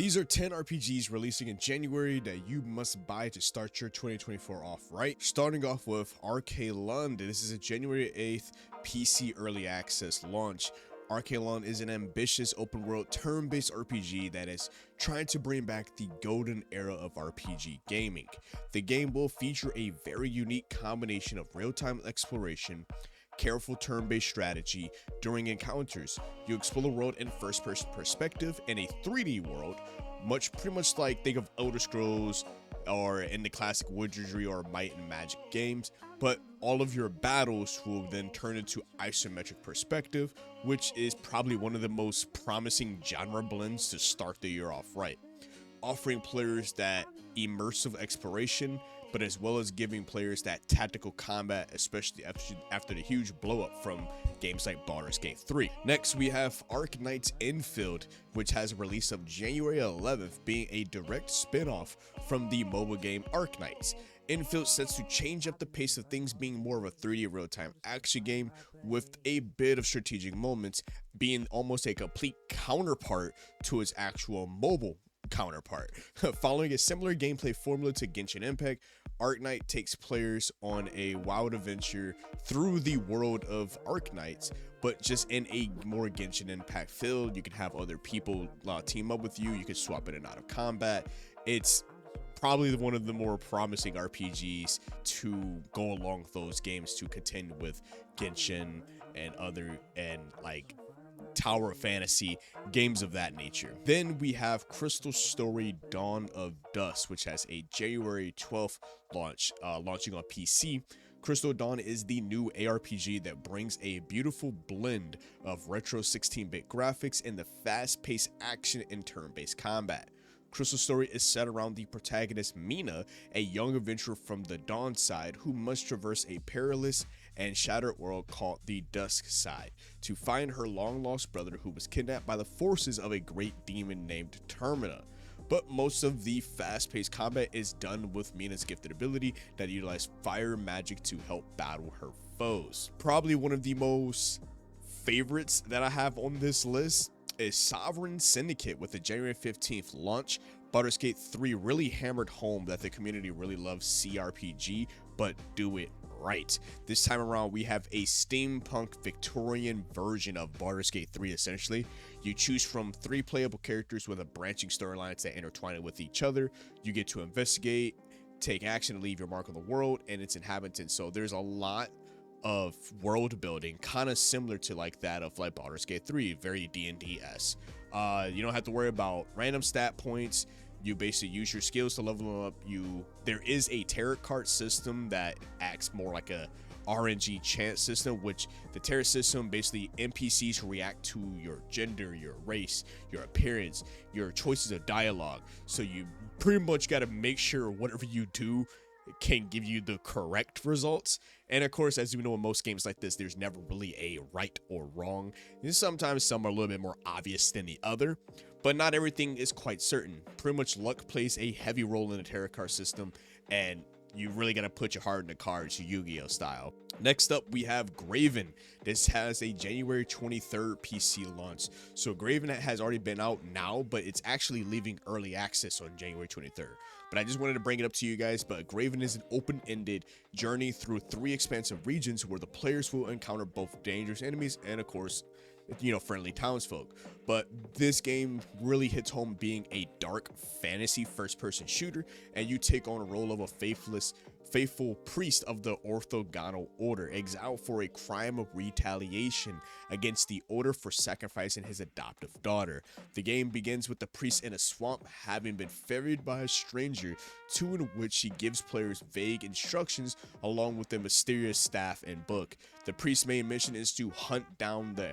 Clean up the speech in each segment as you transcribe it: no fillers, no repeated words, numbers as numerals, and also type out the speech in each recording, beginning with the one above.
These are 10 RPGs releasing in January that you must buy to start your 2024 off right. Starting off with Ark Knights. This is a January 8th PC early access launch. Ark Knights is an ambitious open world turn-based RPG that is trying to bring back the golden era of RPG gaming. The game will feature a very unique combination of real-time exploration, careful turn-based strategy. During encounters, you explore the world in first-person perspective in a 3D world, pretty much like think of Elder Scrolls or in the classic Wizardry or Might and Magic games, but all of your battles will then turn into isometric perspective, which is probably one of the most promising genre blends to start the year off right, offering players that immersive exploration, but as well as giving players that tactical combat, especially after the huge blow up from games like Baldur's Gate 3. Next, we have Ark Knights Infield, which has a release of January 11th, being a direct spin-off from the mobile game Ark Knights. Infield sets to change up the pace of things, being more of a 3D real-time action game with a bit of strategic moments, being almost a complete counterpart to its actual mobile counterpart. Following a similar gameplay formula to Genshin Impact, Ark Knight takes players on a wild adventure through the world of Ark Knights, but just in a more Genshin Impact feel. You can have other people team up with you, you can swap in and out of combat. It's probably one of the more promising RPGs to go along with those games to contend with Genshin and like Tower of Fantasy games of that nature. Then we have Crystal Story Dawn of Dusk, which has a January 12th launch, launching on PC. Crystal Dawn is the new ARPG that brings a beautiful blend of retro 16-bit graphics and the fast-paced action and turn-based combat. Crystal Story is set around the protagonist Mina, a young adventurer from the Dawn side who must traverse a perilous and shattered world called the Dusk side to find her long-lost brother who was kidnapped by the forces of a great demon named Termina. But most of the fast-paced combat is done with Mina's gifted ability that utilizes fire magic to help battle her foes. Probably one of the most favorites that I have on this list is Sovereign Syndicate with the January 15th launch. Baldur's Gate 3 really hammered home that the community really loves CRPG, but do it right. This time around, we have a steampunk Victorian version of Baldur's Gate 3 essentially. You choose from 3 playable characters with a branching storylines that intertwine with each other. You get to investigate, take action, and leave your mark on the world and its inhabitants. So there's a lot of world building, kind of similar to like that of like Baldur's Gate 3, very D&D-esque. You don't have to worry about random stat points. You basically use your skills to level them up. There is a tarot card system that acts more like a RNG chance system, which the tarot system basically NPCs react to your gender, your race, your appearance, your choices of dialogue. So you pretty much got to make sure whatever you do can give you the correct results. And of course, as you know, in most games like this, there's never really a right or wrong. And sometimes some are a little bit more obvious than the other, but not everything is quite certain. Pretty much luck plays a heavy role in the tarot card system, and you really got to put your heart in the cards, Yu-Gi-Oh style. Next up, we have Graven. This has a January 23rd PC launch. So Graven has already been out now, but it's actually leaving early access on January 23rd. But I just wanted to bring it up to you guys. But Graven is an open-ended journey through 3 expansive regions where the players will encounter both dangerous enemies and, of course, friendly townsfolk. But this game really hits home being a dark fantasy first-person shooter, and you take on a role of a faithful priest of the Orthogonal Order, exiled for a crime of retaliation against the Order for sacrificing his adoptive daughter. The game begins with the priest in a swamp having been ferried by a stranger, to in which he gives players vague instructions along with the mysterious staff and book. The priest's main mission is to hunt down the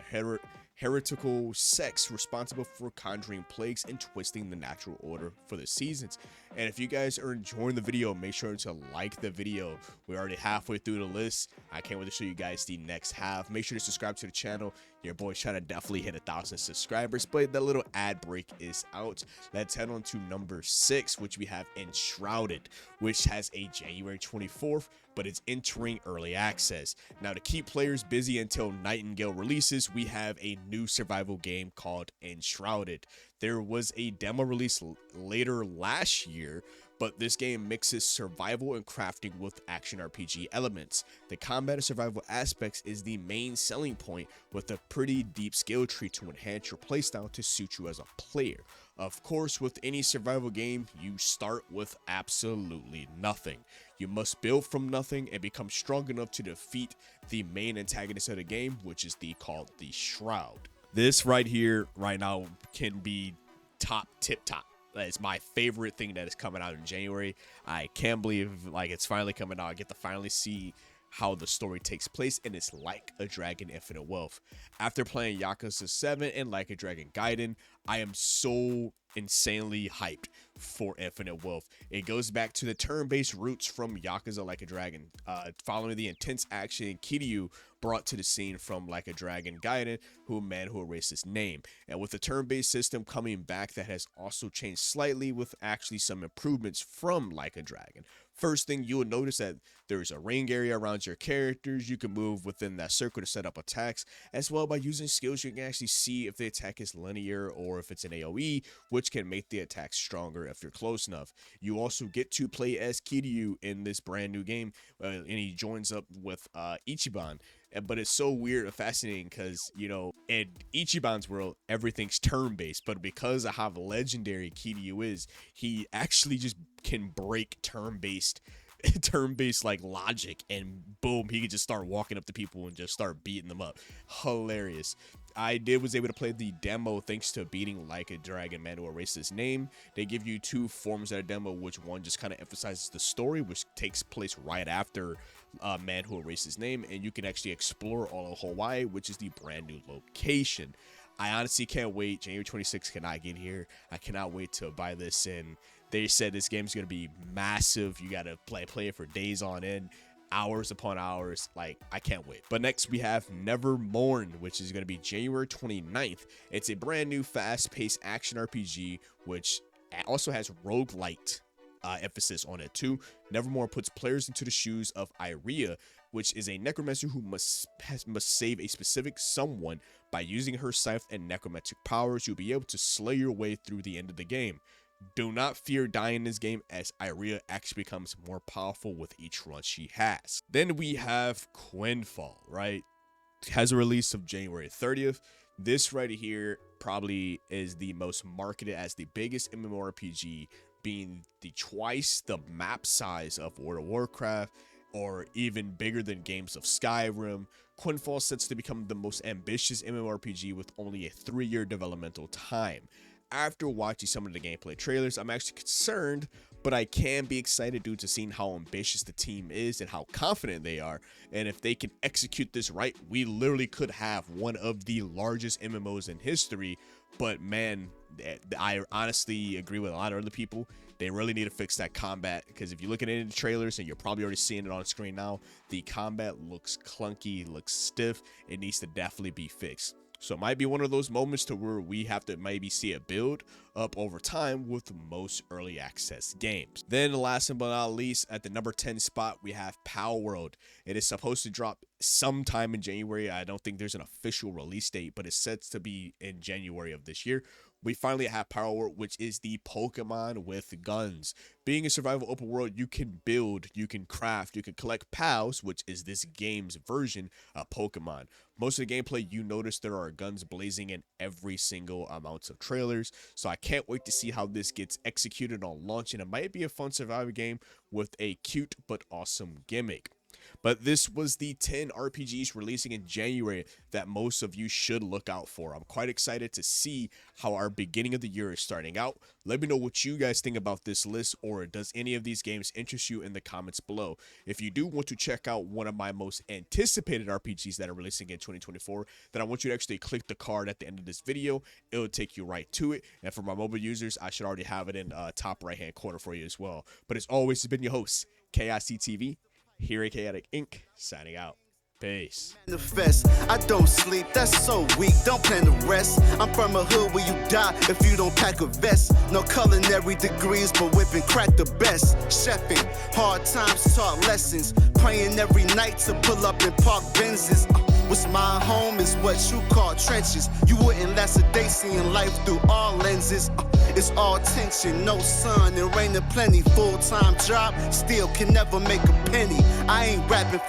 heretical sects responsible for conjuring plagues and twisting the natural order for the seasons. And if you guys are enjoying the video, make sure to like the video. We're already halfway through the list. I can't wait to show you guys the next half. Make sure to subscribe to the channel. Your boy's trying to definitely hit 1,000 subscribers, but that little ad break is out. Let's head on to number 6, which we have Enshrouded, which has a January 24th but it's entering early access. Now, to keep players busy until Nightingale releases, we have a new survival game called Enshrouded. There was a demo release later last year, but this game mixes survival and crafting with action RPG elements. The combat and survival aspects is the main selling point, with a pretty deep skill tree to enhance your playstyle to suit you as a player. Of course, with any survival game, you start with absolutely nothing. You must build from nothing and become strong enough to defeat the main antagonist of the game, which is called the Shroud. This right here, right now, can be tip top. It's my favorite thing that is coming out in January. I can't believe it's finally coming out. I get to finally see how the story takes place, and it's Like a Dragon Infinite Wealth. After playing Yakuza 7 and Like a Dragon Gaiden, I am so insanely hyped for Infinite Wealth. It goes back to the turn-based roots from Yakuza Like a Dragon, following the intense action Kiryu brought to the scene from Like a Dragon Gaiden, who erased his name. And with the turn-based system coming back, that has also changed slightly with actually some improvements from Like a Dragon. First thing you will notice that there's a ring area around your characters. You can move within that circle to set up attacks. As well, by using skills, you can actually see if the attack is linear or if it's an AoE, which can make the attack stronger if you're close enough. You also get to play as Kiryu in this brand new game, and he joins up with Ichiban. But it's so weird and fascinating because, in Ichiban's world, everything's turn-based. But because of how legendary Kiryu is, he actually just can break turn-based logic, and boom, he could just start walking up to people and just start beating them up. Hilarious. I was able to play the demo thanks to beating Like a Dragon Man Who Erased His Name. They give you two forms of that demo, which one just kind of emphasizes the story, which takes place right after Man Who Erased His Name, and you can actually explore all of Hawaii, which is the brand new location. I honestly can't wait. January 26th cannot get here. I cannot wait to buy this in. They said this game is going to be massive. You got to play it for days on end, hours upon hours. I can't wait. But next we have Nevermourn, which is going to be January 29th. It's a brand new fast-paced action RPG, which also has roguelite emphasis on it too. Nevermourn puts players into the shoes of Iria, which is a necromancer who must save a specific someone. By using her scythe and necromantic powers, you'll be able to slay your way through the end of the game. Do not fear dying in this game, as Iria actually becomes more powerful with each run she has. Then we have Quinfall, right? It has a release of January 30th. This right here probably is the most marketed as the biggest MMORPG, being twice the map size of World of Warcraft, or even bigger than games of Skyrim. Quinfall sets to become the most ambitious MMORPG with only a 3-year developmental time. After watching some of the gameplay trailers, I'm actually concerned, but I can be excited due to seeing how ambitious the team is and how confident they are. And if they can execute this right, we literally could have one of the largest MMOs in history. But man, I honestly agree with a lot of other people. They really need to fix that combat, because if you look at it in the trailers, and you're probably already seeing it on screen now, the combat looks clunky, looks stiff. It needs to definitely be fixed. So it might be one of those moments to where we have to maybe see a build up over time with most early access games. Then last but not least, at the number 10 spot, we have Palworld. It is supposed to drop sometime in January. I don't think there's an official release date, but it's set to be in January of this year. We finally have Palworld, which is the Pokemon with guns. Being a survival open world, you can build, you can craft, you can collect pals, which is this game's version of Pokemon. Most of the gameplay, you notice there are guns blazing in every single amount of trailers. So I can't wait to see how this gets executed on launch, and it might be a fun survival game with a cute but awesome gimmick. But this was the 10 RPGs releasing in January that most of you should look out for. I'm quite excited to see how our beginning of the year is starting out. Let me know what you guys think about this list, or does any of these games interest you in the comments below. If you do want to check out one of my most anticipated RPGs that are releasing in 2024, then I want you to actually click the card at the end of this video. It will take you right to it. And for my mobile users, I should already have it in top right hand corner for you as well. But as always, it's been your host, KICTV. Here at Chaotic Inc., signing out. Peace. Manifest. I don't sleep, that's so weak, don't plan to rest. I'm from a hood where you die if you don't pack a vest. No culinary degrees, but whipping crack the best. Chefing, hard times taught lessons. Praying every night to pull up in park Benzes. What's my home is what you call trenches. You wouldn't last a day seeing life through all lenses. It's all tension, no sun, and rain and plenty. Full-time job, still can never make a penny. I ain't rapping for